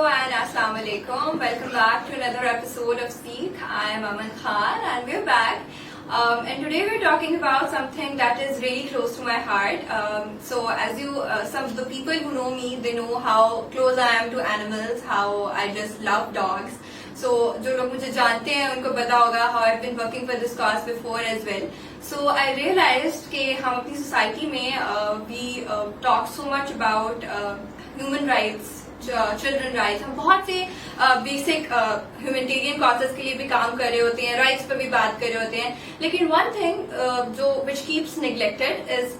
and Assalamu alaikum. Welcome back to another episode of Seek. I am Aman Khan and we're back. And today we're talking about something that is really close to my heart. So as some of the people who know me, they know how close I am to animals, how I just love dogs. So जो लोग मुझे जानते हैं उनको पता होगा how I've been working for this cause before as well. So I realized कि हम अपनी society में we talk so much about human rights, children rights. हम बहुत से basic humanitarian causes के लिए भी काम कर रहे होते हैं, rights पर भी बात कर रहे होते हैं. लेकिन one thing जो which keeps neglected is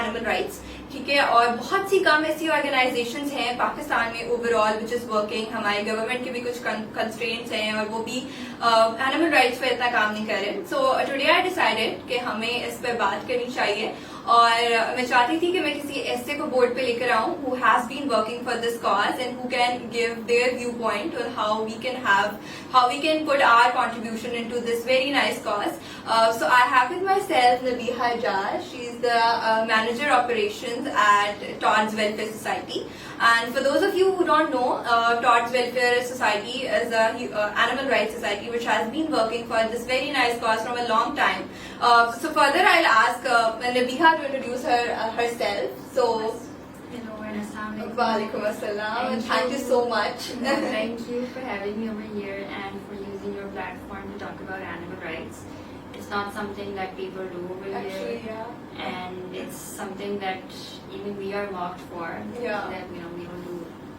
animal rights. ठीक है, और बहुत सी कम ऐसी ऑर्गेनाइजेशंस हैं पाकिस्तान में ओवरऑल विच इज वर्किंग. हमारे गवर्नमेंट के भी कुछ कंस्ट्रेंट्स हैं और वो भी एनिमल राइट्स पर इतना काम नहीं कर रहे. सो टुडे आई डिसाइडेड कि हमें इस पर बात करनी चाहिए और मैं चाहती थी कि मैं किसी ऐसे को बोर्ड पे लेकर आऊं who has been working for this cause and who can give their viewpoint on how we can put our contribution into this very nice cause. So I have with myself Nabiha Ijaz. She is the manager operations at Todd's Welfare Society. And for those of you who don't know, Todd's Welfare Society is a animal rights society which has been working for this very nice cause from a long time. So further, I'll ask Nabiha to introduce herself. So, hello and assalamu alaikum. Walaikum assalam. Thank you so much. Thank you for having me over here and for using your platform to talk about animal rights. It's not something that people do over Actually, here, yeah. and it's something that even we are mocked for. Yeah. That we don't do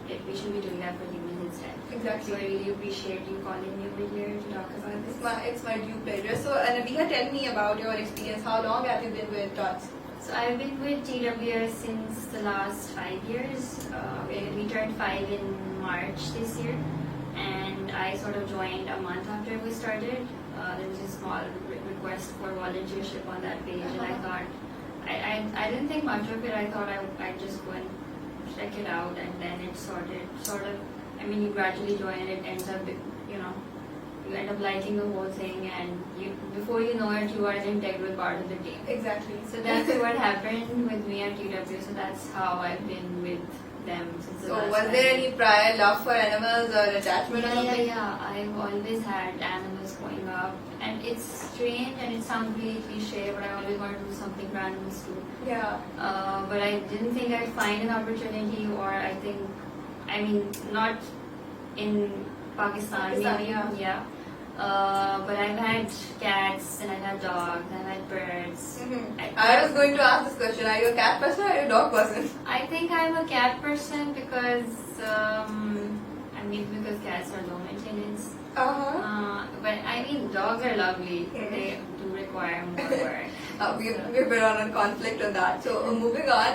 it. We should be doing that for humans instead. Exactly. So I really appreciate you calling me over here to talk about this. It's my due pleasure. So, Nabiha, tell me about your experience. How long have you been with Todd's? So I've been with TWS since the last 5 years. We turned 5 in March this year, and I sort of joined a month after we started. There was a small request for volunteership on that page, and I thought I didn't think much of it. I thought I'd just go and check it out, and then it sort of. I mean, you gradually join, and it ends up, you end up liking the whole thing, and before you know it, you are an integral part of the team. Exactly. So that's what happened with me at TW. So that's how I've been with them since the So, last was there any prior love for animals or attachment or something? Yeah. I've always had animals growing up, and it's strange and it sounds really cliche, but I always wanted to do something for animals too. Yeah. But I didn't think I'd find an opportunity, or not in Pakistan maybe. Yeah. But I've had cats and I've had dogs and I've had birds. Mm-hmm. I was going to ask this question. Are you a cat person or are you a dog person? I think I'm a cat person because because cats are low maintenance. But I mean, dogs are lovely. They do require more work. We've been on a conflict on that. So moving on,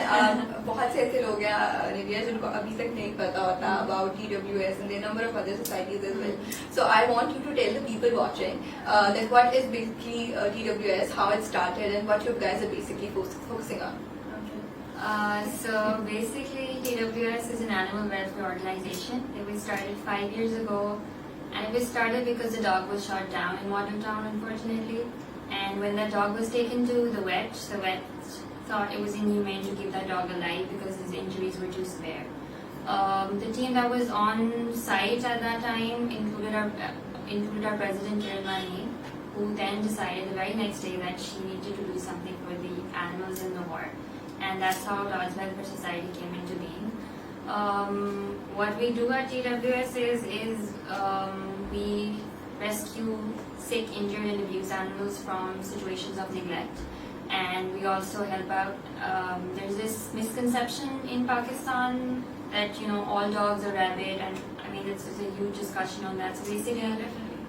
बहुत से ऐसे लोग हैं Nivea जिनको अभी तक नहीं पता होता about TWS and the number of other societies as well. So I want you to tell the people watching that what is basically TWS, how it started, and what you guys are basically focusing on. So basically, TWS is an animal welfare organization. It was started 5 years ago, and it was started because the dog was shot down in Watertown, unfortunately. And when that dog was taken to the vet thought it was inhumane to keep that dog alive because his injuries were too severe. The team that was on site at that time included our president, Kiran Mani, who then decided the very next day that she needed to do something for the animals in the war. And that's how Todd's Welfare Society came into being. What we do at TWS is we rescue sick, injured and abused animals from situations of neglect. And we also help out, there's this misconception in Pakistan that, all dogs are rabid, and I mean, it's a huge discussion on that. So basically,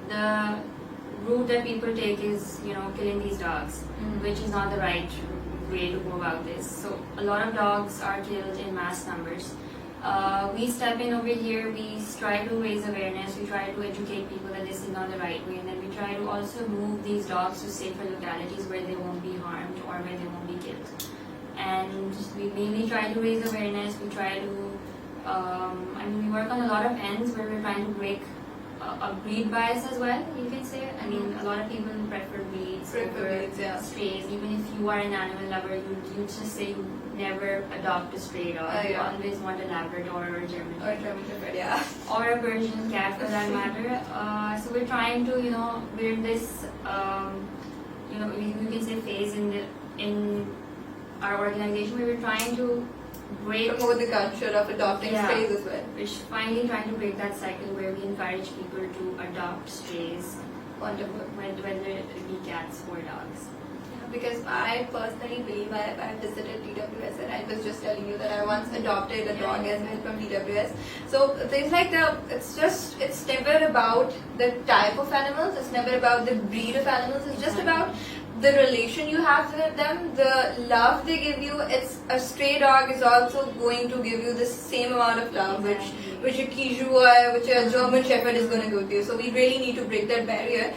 the route that people take is, killing these dogs, which is not the right way to go about this. So a lot of dogs are killed in mass numbers. We step in over here, we try to raise awareness, we try to educate people that this is not the right way, and then we try to also move these dogs to safer localities where they won't be harmed or where they won't be killed. And we mainly try to raise awareness, we try to, we work on a lot of ends where we're trying to break a breed bias as well, you can say. I mean, a lot of people prefer breeds over yeah. strays. Even if you are an animal lover, you just say you never adopt a stray dog. You Yeah. always want a Labrador or a German Or German Shepherd, yeah. or a Persian cat for that matter. So we're trying to, we're in this, we can say phase in our organization where we're trying to break. Promote the culture of adopting Yeah. strays as well. We're finally trying to break that cycle where we encourage people to adopt strays, Wonderful. whether it be cats or dogs. Because I personally believe I visited DWS and I was just telling you that I once adopted a dog as well from DWS. So things like it's never about the type of animals, it's never about the breed of animals, it's just about the relation you have with them, the love they give you. It's a stray dog is also going to give you the same amount of love which a Kiju or which a German Shepherd is going to give you. So we really need to break that barrier.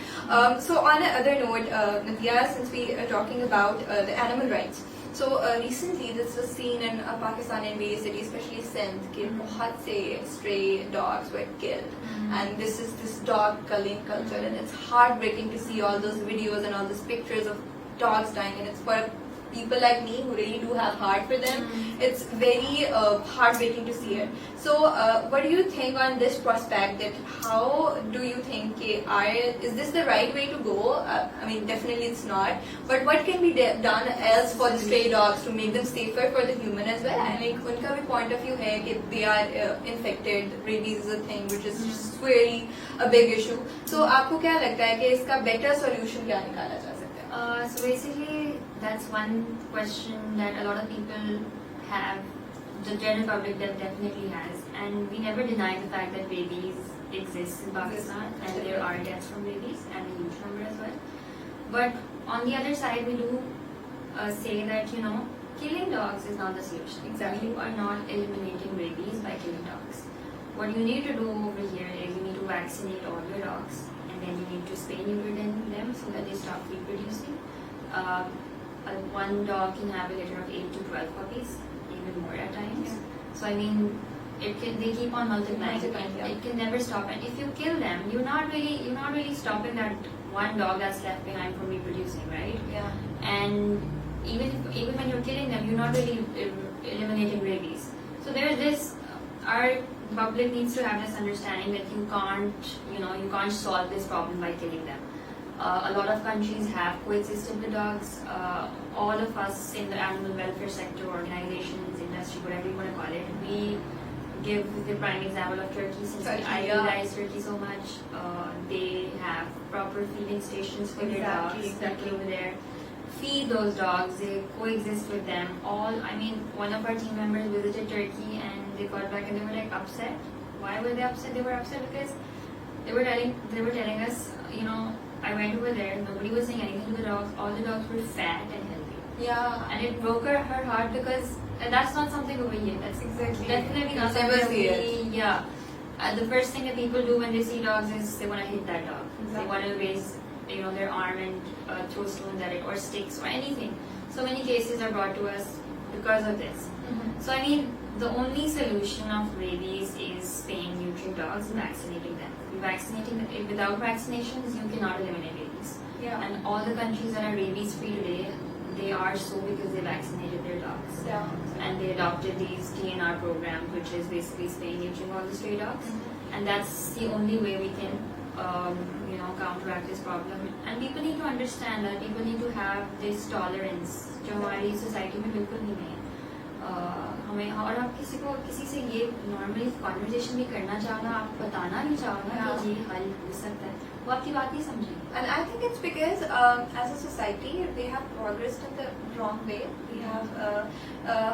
So on another note, Nithya, since we are talking about the animal rights, so recently this was seen in Pakistan and various cities, especially Sindh, कि बहुत से stray dogs were killed, and this is this dog culling culture, and it's heartbreaking to see all those videos and all those pictures of dogs dying, and it's for people like me who really do have heart for them. It's very heartbreaking to see it. So what do you think on this prospect, that how do you think is this the right way to go? I mean, definitely it's not, but what can be done else for the stray dogs to make them safer for the human as well? And like उनका भी point of view है कि they are infected, rabies is a thing which is just really a big issue. So आपको क्या लगता है कि इसका better solution क्या निकाला जा सकता है? So basically, that's one question that a lot of people have, the general public definitely has, and we never deny the fact that rabies exists in Pakistan, and there are deaths from rabies, and a huge number as well. But on the other side, we do say that, killing dogs is not the solution. Exactly. You are not eliminating rabies by killing dogs. What you need to do over here is you need to vaccinate all your dogs, and then you need to spay neuter them so that they stop reproducing. One dog can have a litter of 8 to 12 puppies, even more at times. Yeah. So I mean, they keep on multiplying. Yeah. It can never stop. And if you kill them, you're not really stopping that one dog that's left behind from reproducing, right? Yeah. And even when you're killing them, you're not really eliminating rabies. So there's this. Our public needs to have this understanding that you can't solve this problem by killing them. A lot of countries have coexisted with dogs. All of us in the animal welfare sector, organizations, industry, whatever you want to call it, we give the prime example of Turkey, since we idolize Turkey so much. They have proper feeding stations for their dogs over there. Feed those dogs, they coexist with them. One of our team members visited Turkey and they got back and they were like upset. Why were they upset? They were upset because they were telling us, I went over there, nobody was saying anything to the dogs, all the dogs were fat and healthy. Yeah. And it broke her heart because that's not something over here. That's Exactly. definitely not Never something see we, yeah. The first thing that people do when they see dogs is they want to hit that dog. Exactly. They want to raise their arm and throw stones at it or sticks or anything. So many cases are brought to us because of this. So the only solution of rabies is spaying, neutering dogs and vaccinating them. Without vaccinations, you cannot eliminate rabies. Yeah. And all the countries that are rabies free today, they are so because they vaccinated their dogs. Yeah. And they adopted these DNR programs, which is basically spaying, neutering all the stray dogs. And that's the only way we can counteract this problem. And people need to understand that people need to have this tolerance जो हमारी society में बिल्कुल नहीं है. हमें और आप किसी से ये नॉर्मली कॉन्वर्जेशन भी करना चाहोगे, आप बताना नहीं चाहोगे कि ये हल हो सकता है, वो आपकी बात नहीं समझेंगे. And I think it's because as a society we have progressed in the wrong way. We have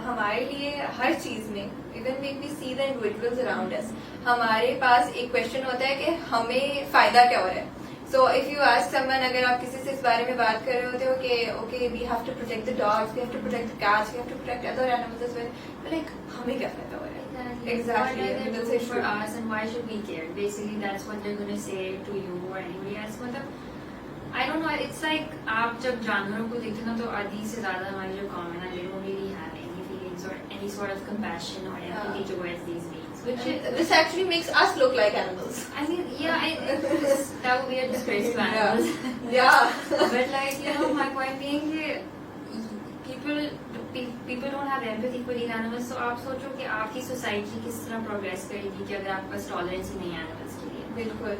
हमारे लिए हर चीज में, even when we see the individuals around us, हमारे पास एक क्वेश्चन होता है कि हमें फायदा क्या हो रहा है. So if you ask someone, अगर आप किसी से इस बारे में बात कर रहे होते हो कि okay, we have to protect the dogs, we have to protect the cats, we have to protect other animals as well, but like हमें क्या फायदा हो रहा है? Exactly. What are they That's doing it for us, and why should we care? Basically, that's what they're going to say to you or anybody else. I don't know. It's like आप जब जानवरों को देखते हो तो आधी से ज़्यादा हमारी जो कॉमन है, they don't really have any feelings or any sort of compassion or empathy towards these beings. which is, This actually makes us look like animals. I mean, yeah, that would be a disgrace to animals. Yeah. But like, you know, my point being that people don't have empathy for these animals. So आप सोचो कि आपकी society किस तरह progress करेगी कि अगर आपके पास टॉलरेंस ही नहीं है एनिमल्स के लिए. बिल्कुल.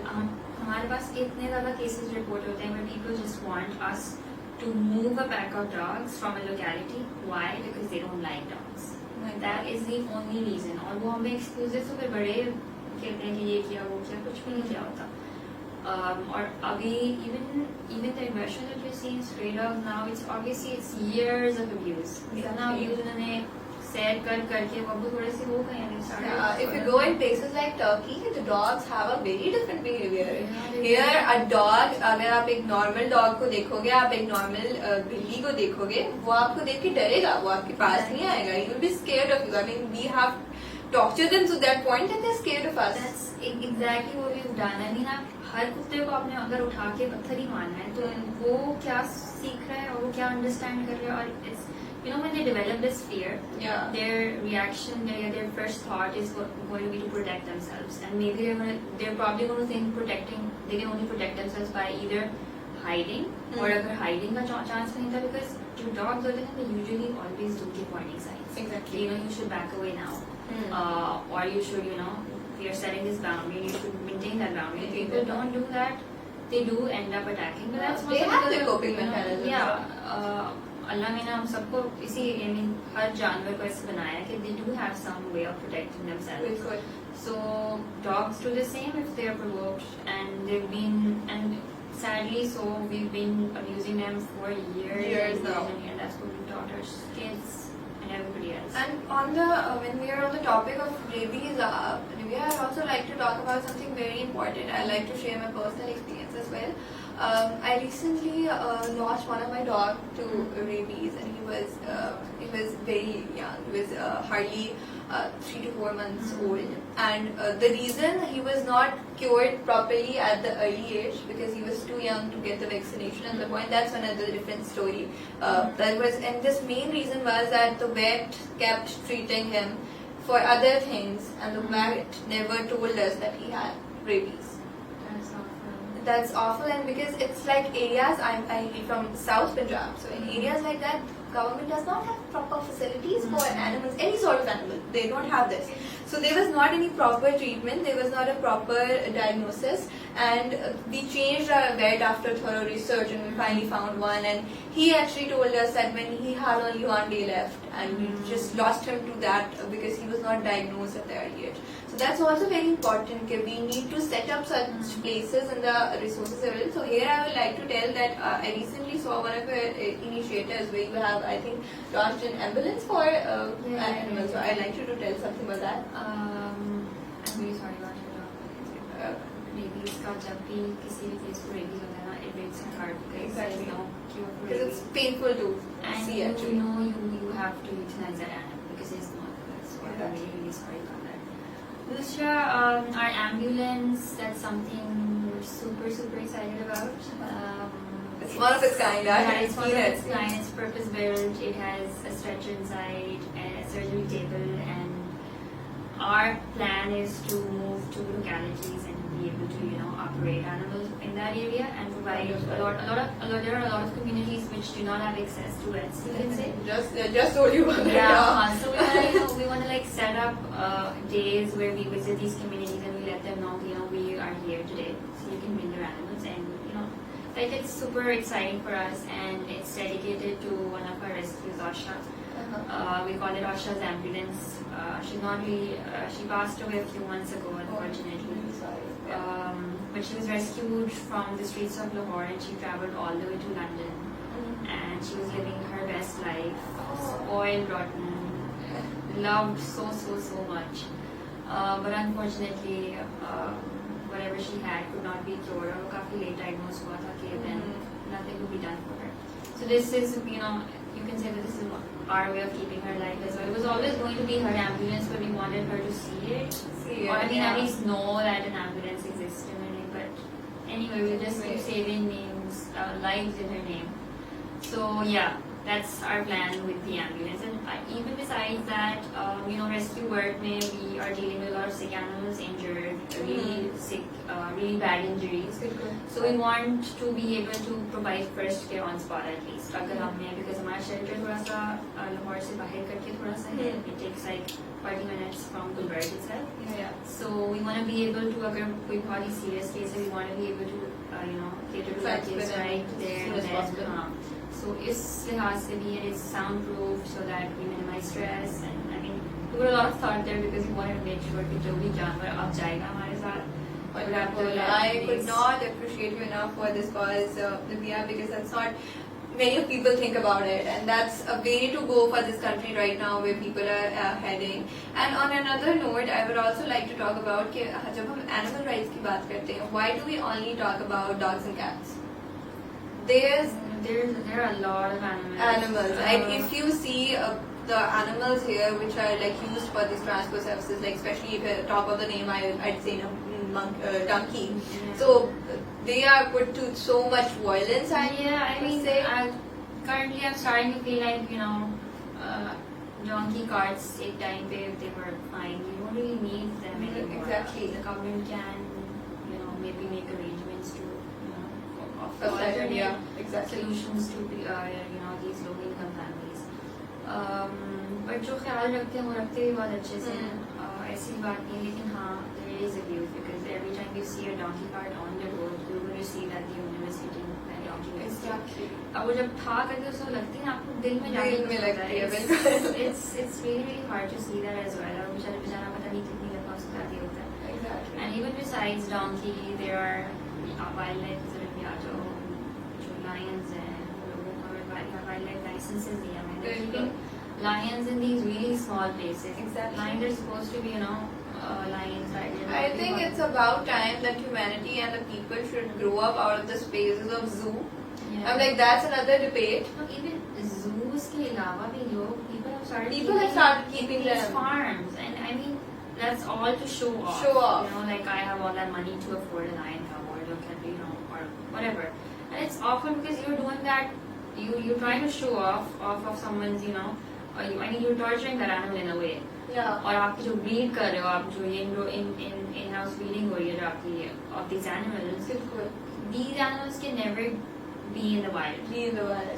हमारे पास इतने ज़्यादा केसेस रिपोर्ट होते हैं where people just want us to move a pack of dogs from a locality. Why? Because they don't like dogs. That is the only reason. और वो हमें excuses तो फिर बड़े कहते हैं कि ये किया वो किया, कुछ भी नहीं किया होता. Or even the aggression that we're seeing straight up now, it's years of abuse. Now abuse उन्होंने set करके वो भी थोड़े से हो गए हैं. If you go in places like Turkey, the dogs have a very different behavior. Yeah, Here, a dog, अगर आप एक normal dog को देखोगे, आप एक normal बिल्ली को देखोगे, वो आपको देख के डरेगा, वो आपके पास नहीं आएगा. He will be scared of you. I mean, we have tortured them to that point, and they're scared of us. That's exactly what we've done. I mean, आप हर कुत्ते को आपने अगर उठा के पत्थर ही मारना है, तो वो क्या सीख रहा है और वो क्या understand कर रहा है. और it's, you know, when they develop this fear, Yeah. their reaction, their first thought is going to be to protect themselves, and maybe they're probably going to think they can only protect themselves by either hiding, or अगर hiding का chance नहीं था, because जो dogs होते हैं, they usually always do give warning signs. Exactly. You know, you should back away now, or you should, you know, we are setting this boundary, you should maintain that boundary. If people don't do that, they do end up attacking. But that's They also have because their of, coping you know, mechanisms. Yeah. अल्लाह ने ना हम सबको इसी, I mean, हर जानवर को ऐसे बनाया कि they do have some way of protecting themselves. बिल्कुल. So dogs do the same if they are provoked, and they've been, and sadly so we've been abusing them for years now. and that's what we've taught our kids and everybody else. And on the when we are on the topic of rabies, Nivya, I'd also like to talk about something very important. I'd like to share my personal experience as well. I recently lost one of my dog to rabies, and he was very young. He was hardly 3 to 4 months old, and the reason he was not cured properly at the early age because he was too young to get the vaccination at the point. That's another different story. And this main reason was that the vet kept treating him for other things, and the vet never told us that he had rabies. That's awful, and because it's like areas, I'm from South Punjab, so in areas like that, government does not have proper facilities for animals, any sort of animal. They don't have this. So there was not any proper treatment, there was not a proper diagnosis, and we changed our vet after thorough research, and we finally found one, and he actually told us that when he had only 1 day left, and we just lost him to that because he was not diagnosed at the early age. So that's also very important. We need to set up such places in the resources available. So here I would like to tell that I recently saw one of your initiatives where you have, I think, launched an ambulance for animals. So I'd like you to tell something about that. I'm really sorry about your dog. Rabies का जब भी किसी भी case को rabies होता है ना, it breaks my heart because there is no cure for Because rabies. it's painful to And see you actually. know you have to euthanize that animal because it's not good. So I'm really, really sorry about that. Lusha, our ambulance, that's something we're super, super excited about. It's one of its kind. Yeah, it's one of its kind. It's purpose built. It has a stretcher inside, a surgery table, and our plan is to move to localities and be able to, you know, operate animals in that area and provide there are a lot of communities which do not have access to vets, you can say. Just told you about it. Yeah, so we want to like set up days where we visit these communities and we let them know, you know, we are here today, so you can bring your animals, and you know, like it's super exciting for us, and it's dedicated to one of our rescues, Asha. We call it Asha's ambulance. She passed away a few months ago, unfortunately. But she was rescued from the streets of Lahore, and she traveled all the way to London. And she was living her best life, spoiled, rotten, loved so much. But unfortunately, whatever she had could not be cured, or काफी late diagnosed हुआ था कि then nothing could be done for her. So this is, you know, you can say that this is our way of keeping her alive as well. It was always going to be her ambulance, but we wanted her to see it. Or I mean, at least know that an ambulance exists in her name. But anyway, we'll just keep saving names, lives in her name. So yeah, that's our plan with the ambulance. And even besides that, rescue work may we are dealing with a lot of sick animals, injured, really sick, really bad injuries. So we want to be able to provide first care on spot at least. अगर हमने because हमारा shelter थोड़ा सा लाहौर से बाहर करके थोड़ा सा है, it takes like 40 minutes from Gulberg itself. So we want to be able to, अगर कोई बहुत ही serious case है, we want to be able to cater to that case right there and then. So इस लिहाज से भी it is soundproof so that we minimize stress, and I mean we put a lot of thought there because we wanted to make sure कि जो भी जानवर अब जाएगा हमारे साथ. I could not appreciate you enough for this cause, Nabia, because that's not many of people think about it, and that's a way to go for this country right now where people are heading. And on another note, I would also like to talk about कि जब हम animal rights की बात करते हैं, why do we only talk about dogs and cats? There are a lot of animals. Like if you see the animals here which are like used for these transport services, like especially if at top of the name I'd say donkey. So they are put to so much violence. I mean, currently I'm starting to feel like donkey carts take time if they were fine. You don't really need them anymore. Exactly. The government can maybe make arrangements to exactly. solutions to these low income families. But जो ख्याल रखते हैं वो रखते भी बहुत अच्छे से हैं. ऐसी बात नहीं, लेकिन हाँ, there is abuse because every time you see a donkey cart on the road, you're going to see that the owner is hitting that donkey. Exactly. अब वो जब था करके उसको लगती है ना, आपको दिल में जाके लगती है बिल्कुल. It's really hard to see that as well. और बेचारा पता नहीं कितनी दफा उसको आती होता है. Exactly. And even besides donkey, there are wildlife जो lions हैं, लोगों को wildlife licenses दिया मैंने. They're keeping lions in these really small places. Exactly. Lions are supposed to be, lions. I think it's about time that humanity and the people should grow up out of the spaces of zoo. Yeah. I'm like, that's another debate. Even zoos के अलावा भी people have started keeping these them. farms, and I mean that's all to show off. Show off. Like I have all that money to afford a lion cub or look at or whatever, and it's often because you're doing that. You're trying to show off of someone's you're torturing that animal in a way. Yeah. और आपकी जो breed कर रहे हो, आप जो ये in-house breeding हो रही है जो आपकी of these animals, these animals can never be in the wild.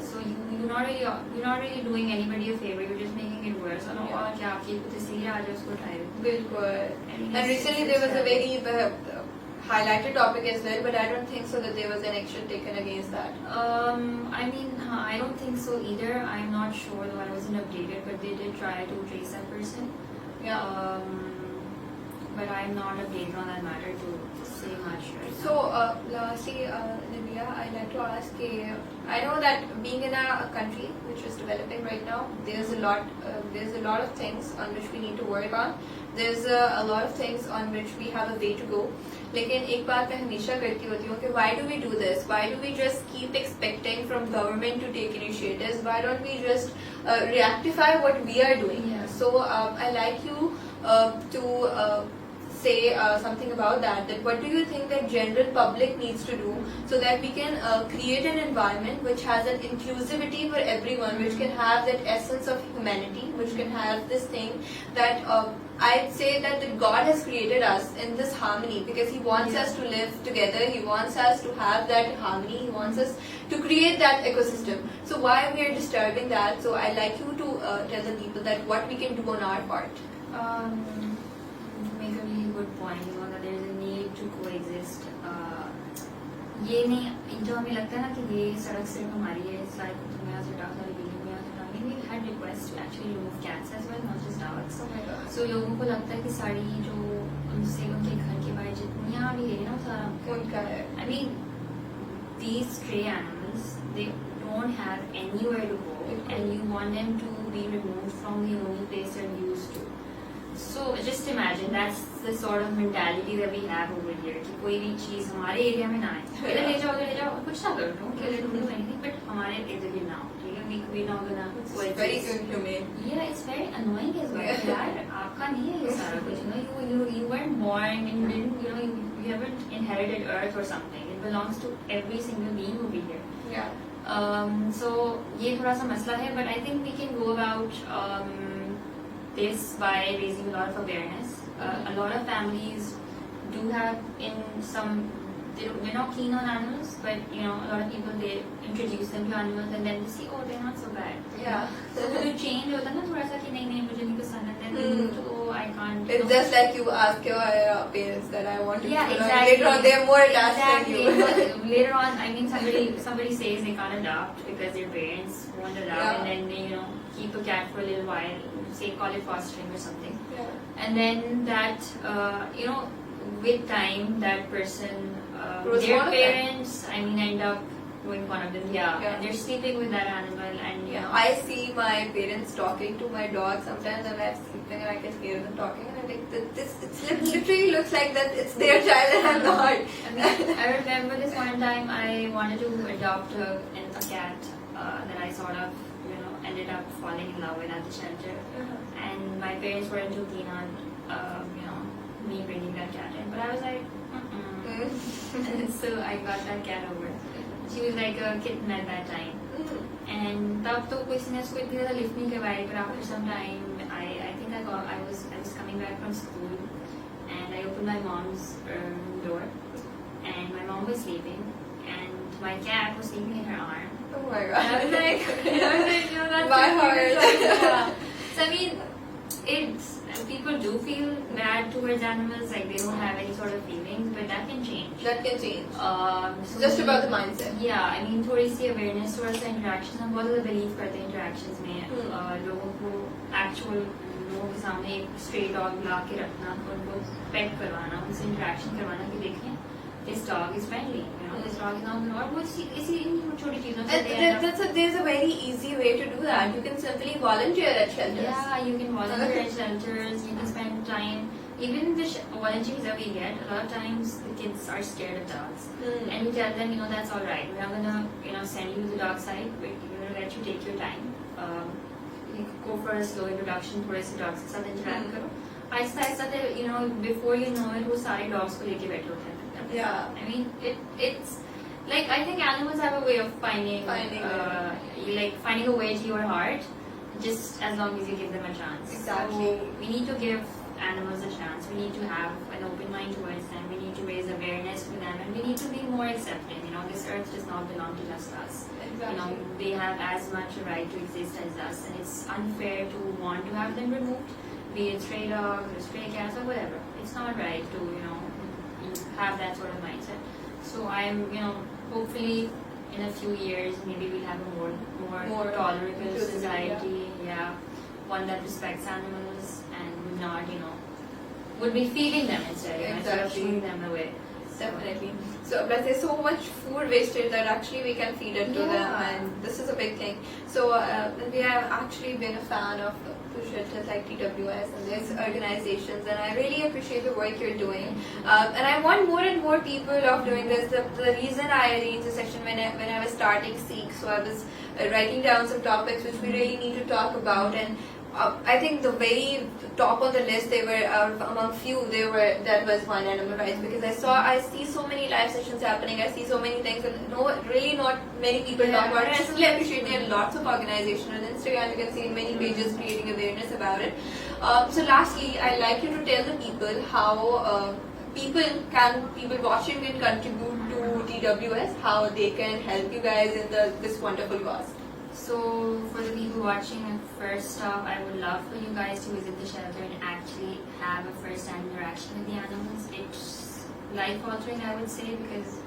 So you're not really doing anybody a favor. You're just making it worse. और क्या आपकी तस्वीर आ जाए उसको उठाए. बिल्कुल. And recently there was a very highlighted topic as well, but I don't think so that there was an action taken against that. I mean, I don't think so either. I'm not sure though. I wasn't updated, but they did try to trace that person. Yeah. But I'm not updated on that matter to say much right now. So, lastly, Nabia, I'd like to ask, I know that being in a country which is developing right now, there's a lot of things on which we need to work on. There's a lot of things on which we have a way to go. लेकिन एक बात मैं हमेशा करती होती हूँ कि why do we do this? Why do we just keep expecting from government to take initiatives? Why don't we just rectify what we are doing? Yeah. So I like you to say something about that. That what do you think that general public needs to do so that we can create an environment which has an inclusivity for everyone, which can have that essence of humanity, which can have this thing that I'd say that God has created us in this harmony because He wants us to live together. He wants us to have that harmony. He wants us to create that ecosystem. So why we are disturbing that? So I'd like you to tell the people that what we can do on our part. Make a really good point, that there is a need to coexist. ये नहीं जो हमें लगता है ना कि ये सड़क सिर्फ हमारी है, it's like तुम्हें यहाँ से उठा सारी बिल्डिंग में यहाँ से उठा. We had requests to actually remove cats as well, not just dogs. Oh my God. So लोगों को लगता है कि सारी जो उनसे उनके घर के बाहर जितनी भी है ना सारा उनका है. I mean, these stray animals, they don't have anywhere to go, and you want them to be removed from the only place they're used to. So just imagine that's the sort of mentality that we have over here कि कोई भी चीज हमारे area में ना आए, इधर ले जाओ कुछ ना करो, don't kill it, don't do anything, but हमारे इधर भी ना हो, ठीक है? We're not gonna It's very inhumane. Yeah, it's very annoying as well. यार आपका नहीं है ये सारा कुछ, you weren't born and you didn't, you haven't inherited earth or something. It belongs to every single being over here. Yeah. So ये थोड़ा सा मसला है, but I think we can go about this by raising a lot of awareness. A lot of families do have in some. They're not keen on animals, but you know, a lot of people, they introduce them to animals and then they see, oh, they're not so bad. Yeah. So the change होता है ना थोड़ा सा कि नहीं मुझे नहीं पसंद है, then they move to, oh, I can't. It's just like you ask your parents that I want to. Yeah, put on. exactly. Later on, they're more attached than Exactly. you. Later on, I mean, somebody says they can't adopt because their parents won't allow, Yeah. and then they, you know, keep a cat for a little while, say call it fostering or something, Yeah. and then that, you know, with time, that person, Grows their fond of them. parents, I mean, end up growing fond of them. Yeah. Yeah. And they're sleeping with that animal, and you Yeah, know, I see my parents talking to my dog sometimes, and I'm sleeping and I can hear them talking, and I'm like, this literally looks like that it's their child and I'm not. I mean, I remember this one time I wanted to adopt a cat that I sort of, you know, ended up falling in love with at the shelter, and my parents weren't too keen on, you know, me bringing that cat in, but I was like, and so I got that cat over. She was like a kitten at that time. And तब तो किसी ने उसको इतनी ज़्यादा lift नहीं करवाई, but after some time, I think I was coming back from school, and I opened my mom's door, and my mom was sleeping, and my cat was sleeping in her arm. Oh my And I was god. like, you know, that's My so cute. heart. Yeah. So I mean, it's people do feel bad towards animals, like they don't have any sort of feelings, but that can change. That can change. So Just about the mindset. Yeah, I mean थोड़ी सी awareness, थोड़ा सा interactions, हम बहुत ज़्यादा believe करते हैं interactions में, लोगों को actual लोगों के सामने एक stray dog ला के रखना, उनको pet करवाना, उनसे interaction करवाना कि देखें this dog is friendly, you know, this dog is not और वो इसी इन छोटी चीजों से they end up. There's a very easy way to do that. You can simply volunteer at shelters. Yeah, you can volunteer at shelters, you can spend time. Even the volunteers that we get, a lot of times the kids are scared of dogs. And you tell them, you know, that's all right. We're not gonna, you know, send you to the dog side, but we're gonna let you take your time. You go for a slow introduction, थोड़े से dogs के साथ interact करो. Aahista Aahista, you know, before you know it, वो सारे dogs को लेके बैठे होते हैं. Yeah. I mean, it's like I think animals have a way of finding finding a way to your heart, just as long as you give them a chance. Exactly. So we need to give animals a chance. We need to have an open mind towards them. We need to raise awareness for them, and we need to be more accepting. You know, this earth does not belong to just us. Exactly. You know, they have as much a right to exist as us, and it's unfair to want to have them removed, be it stray dogs or stray cats or whatever. It's not right to, you know, have that sort of mindset. So I'm, you know, hopefully in a few years maybe we'll have a more tolerable inclusive, society. Yeah, one that respects animals and would not, you know, would be feeding them instead, instead of Exactly. shooing them away. Definitely. So, but there's so much food wasted that actually we can feed it to them, Yeah. and this is a big thing. So, we have actually been a fan of shelters like TWS and these organizations, and I really appreciate the work you're doing. And I want more and more people of doing this. The reason I arranged this session when I was starting Seek, so I was writing down some topics which we really need to talk about, and I think the very top on the list, they were among few. That was one, animal rights, because I see so many live sessions happening. I see so many things, and really not many people talk about it. I simply appreciate there are lots of organizations on Instagram. You can see many pages creating awareness about it. So lastly, I'd like you to tell the people how people watching can contribute to TWS, how they can help you guys in this wonderful cause. So for the people watching, first off, I would love for you guys to visit the shelter and actually have a first-hand interaction with the animals. It's life-altering, I would say, because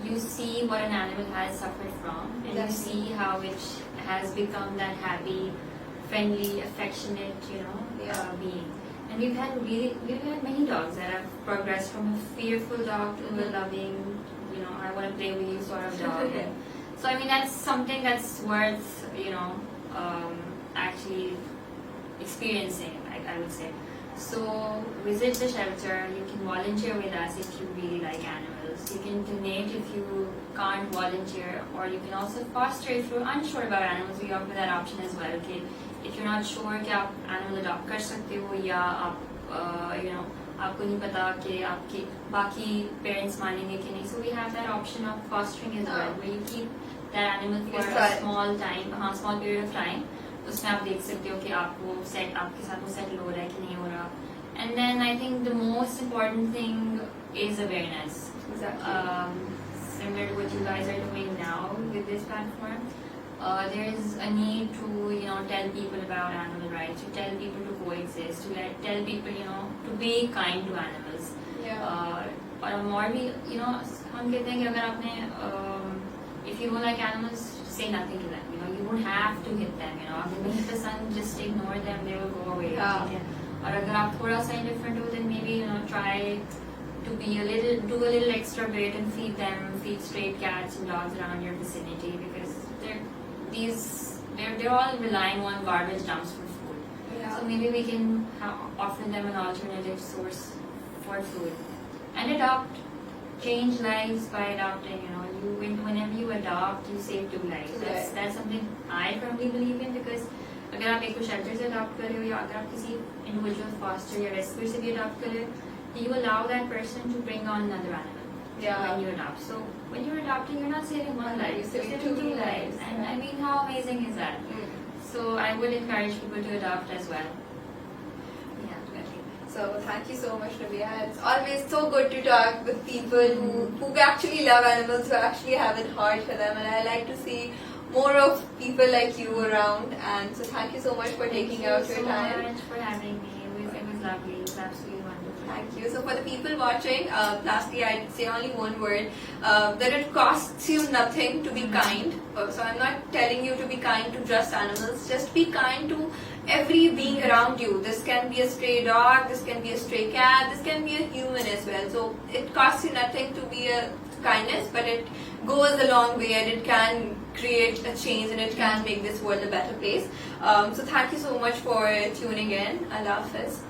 you see what an animal has suffered from, and you see how it has become that happy, friendly, affectionate, you know, being. And we've had many dogs that have progressed from a fearful dog to a loving, you know, I want to play with you sort of dog. So I mean, that's something that's worth, you know, actually experiencing, I would say. So visit the shelter. You can volunteer with us if you really like animals. You can donate if you can't volunteer, or you can also foster if you're unsure about animals. We offer that option as well. Okay, if you're not sure कि आप animal adopt कर सकते हो या आप you know आपको नहीं पता कि आपके बाकी पेरेंट्स मानेंगे कि नहीं. So we have that option of fostering as well, where you keep that animal for a small time, small period of time. उसमें आप देख सकते हो कि आपको सेट आपके साथ वो सेटल हो रहा है कि नहीं हो रहा. And then I think the most important thing is awareness. Exactly. Similar to what you guys are doing now with this platform. There is a need to, tell people about animal rights, to tell people to coexist, to tell people, to be kind to animals. Yeah. और और भी, हम कहते हैं कि अगर आपने, if you don't like animals, say nothing to them. You don't have to hit them. If you hit the sun, just ignore them. They will go away. Yeah. ठीक है? और अगर आप थोड़ा सा indifferent हो, then maybe try to be do a little extra bit and feed stray cats and dogs around your vicinity, because they're all relying on garbage dumps for food. Yeah. So maybe we can offer them an alternative source for food and adopt, change lives by adopting. Whenever you adopt, you save 2 lives. That's something I firmly believe in, because अगर आप एक shelter से adopt कर रहे हो या अगर आप किसी इंडिविजुअल फॉस्टर या रेस्क्यू से भी अडॉप्ट कर रहे हो, you allow that person to bring on another animal. Yeah. When you adopt. So when you're adopting, you're not saving 1 life, you're saving 2 lives. And I mean, how amazing is that? So I would encourage people to adopt as well. Yeah. Definitely. So thank you so much, Rabia. It's always so good to talk with people who actually love animals, who actually have it hard for them, and I like to see more of people like you around. And so thank you so much for taking out your time. Thank you so much for having me. It was lovely. It was absolutely wonderful. Thank you. So for the people watching, lastly I'd say only one word, that it costs you nothing to be kind. So I'm not telling you to be kind to just animals, just be kind to every being around you. This can be a stray dog, this can be a stray cat, this can be a human as well. So it costs you nothing to be a kindness, but it goes a long way and it can create a change and it can make this world a better place. So thank you so much for tuning in. Allah Hafiz.